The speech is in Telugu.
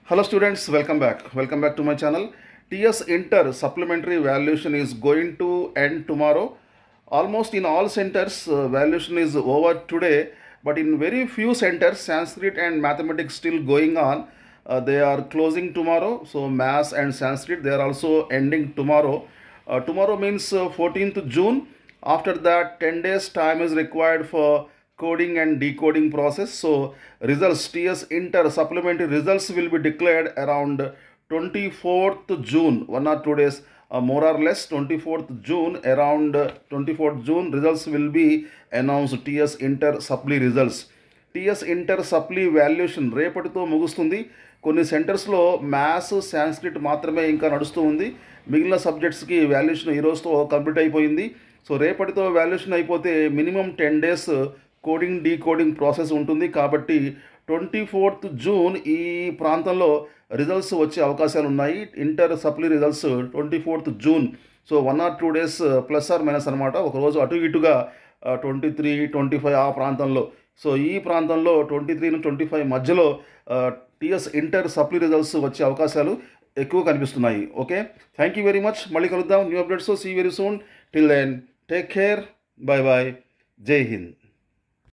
Hello students, welcome back. Welcome back to my channel. TS Inter supplementary valuation is going to end tomorrow. Almost in all centers, valuation is over today, but in very few centers, Sanskrit and mathematics still going on. They are closing tomorrow. So maths and Sanskrit, they are also ending tomorrow. Tomorrow means 14th June. After that, 10 days time is required for coding and decoding process. So results, TS Inter supplementary results will be declared around 24th June, 1 or 2 days, more or less 24th June, around 24th June results will be announced. TS Inter supply results. TS inter supply valuation రేపటితో ముగుస్తుంది. కొన్ని సెంటర్స్లో మ్యాథ్స్ సాంస్క్రిట్ మాత్రమే ఇంకా నడుస్తూ ఉంది. మిగిలిన సబ్జెక్ట్స్కి వాల్యుయేషన్ ఈరోజుతో కంప్లీట్ అయిపోయింది. సో రేపటితో వాల్యుయేషన్ అయిపోతే minimum 10 days coding decoding process ఉంటుంది. కాబట్టి 24th June ఈ ప్రాంతంలో రిజల్ట్స్ వచ్చే అవకాశాలు ఉన్నాయి. Inter supply results 24th June. So 1 or 2 days plus or minus అనమాట, ఒకరోజు అటు ఇటుగా 23, 25 ఆ ప్రాంతంలో. సో ఈ ప్రాంతంలో 23 నుంచి 25 మధ్యలో టీఎస్ ఇంటర్ సప్లీ రిజల్ట్స్ వచ్చే అవకాశాలు ఎక్కువ కనిపిస్తున్నాయి. Okay, thank you very much. మళ్ళీ కలుద్దాం new updates. See very soon. Till then take care. Bye bye. జై హింద్.